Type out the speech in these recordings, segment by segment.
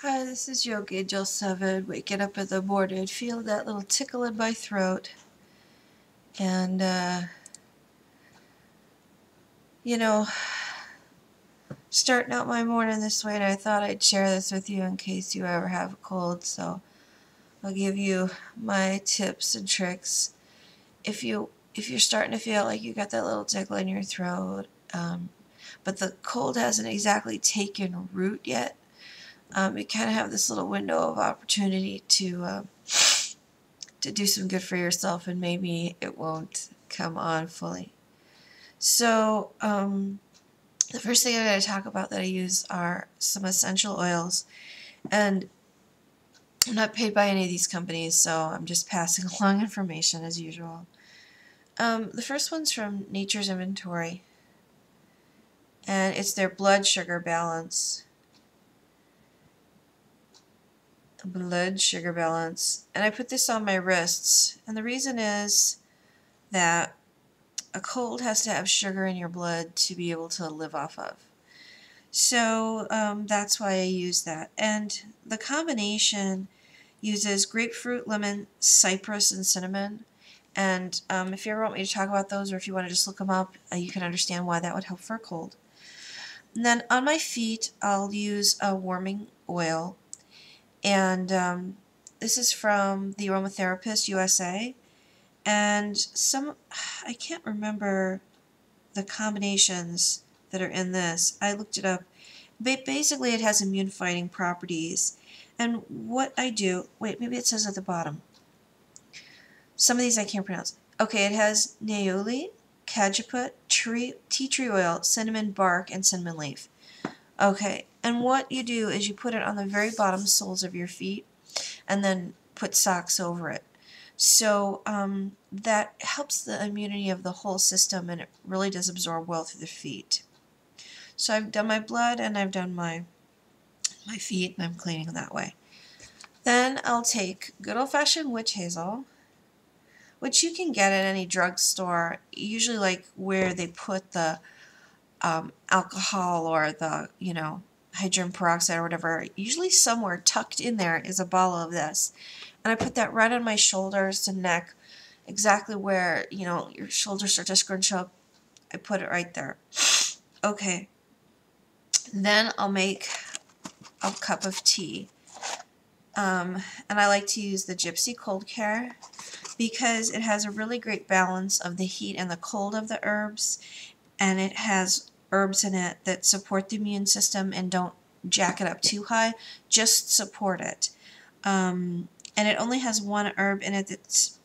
Hi, this is Yogi Angel 7, waking up in the morning, feel that little tickle in my throat, and, you know, starting out my morning this way, and I thought I'd share this with you in case you ever have a cold, so I'll give you my tips and tricks. If you're starting to feel like you got that little tickle in your throat, but the cold hasn't exactly taken root yet, you kind of have this little window of opportunity to do some good for yourself, and maybe it won't come on fully. So the first thing I'm going to talk about that I use are some essential oils, and I'm not paid by any of these companies, so I'm just passing along information as usual. The first one's from Nature's Inventory, and it's their blood sugar balance. Blood sugar balance. And I put this on my wrists, and the reason is that a cold has to have sugar in your blood to be able to live off of. So that's why I use that. And the combination uses grapefruit, lemon, cypress, and cinnamon. And if you ever want me to talk about those, or if you want to just look them up, you can understand why that would help for a cold. And then on my feet, I'll use a warming oil. And this is from the Aromatherapist USA. And I can't remember the combinations that are in this. I looked it up. Basically, it has immune fighting properties. And what I do, wait, maybe it says at the bottom. Some of these I can't pronounce. Okay, it has Neoli, Cajeput, tea tree oil, cinnamon bark, and cinnamon leaf. Okay, and what you do is you put it on the very bottom soles of your feet and then put socks over it. So that helps the immunity of the whole system, and it really does absorb well through the feet. So I've done my blood and I've done my feet, and I'm cleaning that way. Then I'll take good old-fashioned witch hazel, which you can get at any drugstore, usually like where they put the alcohol or the, hydrogen peroxide or whatever. Usually somewhere tucked in there is a bottle of this. And I put that right on my shoulders and neck, exactly where, your shoulders start to scrunch up. I put it right there. Okay. Then I'll make a cup of tea. And I like to use the Gypsy Cold Care because it has a really great balance of the heat and the cold of the herbs, and it has herbs in it that support the immune system and don't jack it up too high, just support it. And it only has one herb in it that's,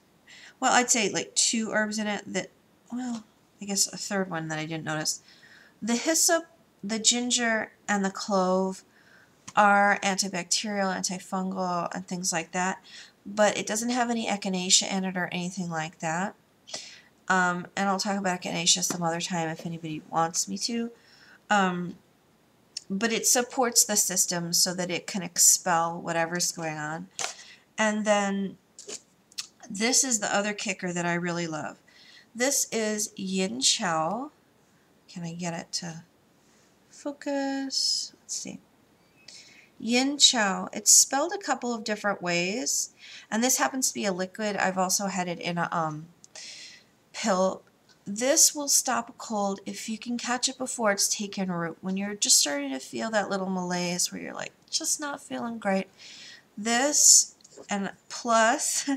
well, I'd say like two herbs in it that, well, I guess a third one that I didn't notice. The hyssop, the ginger, and the clove are antibacterial, antifungal, and things like that, but it doesn't have any echinacea in it or anything like that. And I'll talk about echinacea some other time if anybody wants me to. But it supports the system so that it can expel whatever's going on. And then this is the other kicker that I really love. This is Yin Chow. Can I get it to focus? Let's see. Yin Chow. It's spelled a couple of different ways, and this happens to be a liquid. I've also had it in a pill. This will stop a cold if you can catch it before it's taken root. When you're just starting to feel that little malaise where you're like just not feeling great. This, and plus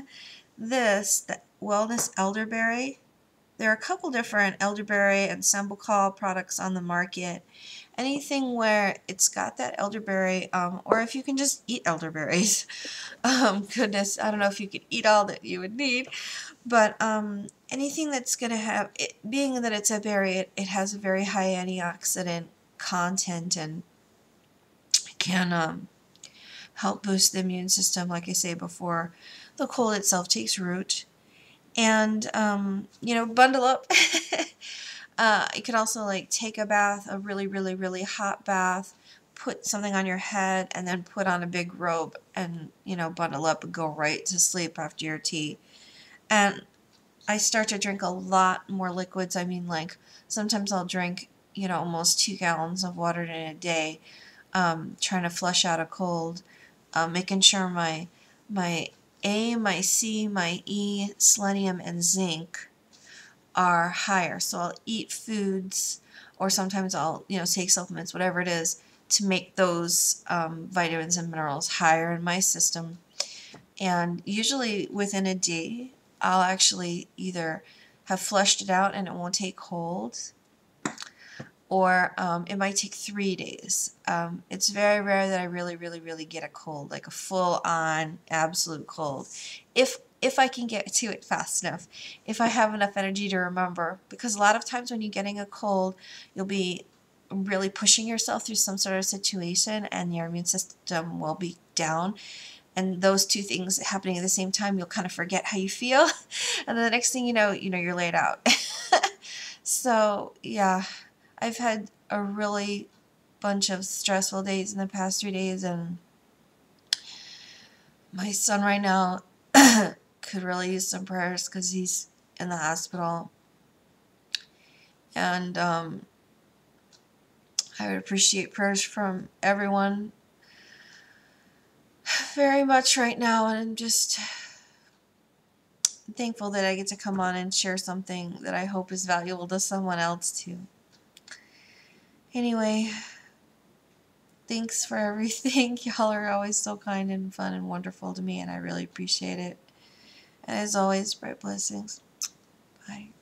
this, the Wellness Elderberry. There are a couple different elderberry and Sambucol products on the market. Anything where it's got that elderberry, or if you can just eat elderberries. Goodness, I don't know if you could eat all that you would need, but anything that's going to have, being that it's a berry, it has a very high antioxidant content and can help boost the immune system, like I say, before the cold itself takes root. And, bundle up. You could also like take a bath, a really, really, really hot bath, put something on your head, and then put on a big robe and, bundle up and go right to sleep after your tea. And I start to drink a lot more liquids. I mean, like, sometimes I'll drink, almost 2 gallons of water in a day, trying to flush out a cold. making sure my A, my C, my E, selenium, and zinc are higher. So I'll eat foods, or sometimes I'll, take supplements, whatever it is, to make those vitamins and minerals higher in my system. And usually within a day, I'll actually either have flushed it out and it won't take hold, or it might take 3 days. It's very rare that I really, really, really get a cold, like a full-on absolute cold. If I can get to it fast enough, if I have enough energy to remember, because a lot of times when you're getting a cold, you'll be really pushing yourself through some sort of situation and your immune system will be down, and those two things happening at the same time, you'll kind of forget how you feel, and then the next thing you know, you're laid out. So yeah, I've had a really bunch of stressful days in the past 3 days, and my son right now could really use some prayers because he's in the hospital, and I would appreciate prayers from everyone very much right now, and I'm just thankful that I get to come on and share something that I hope is valuable to someone else too. Anyway, thanks for everything. Y'all are always so kind and fun and wonderful to me, and I really appreciate it. And as always, bright blessings. Bye.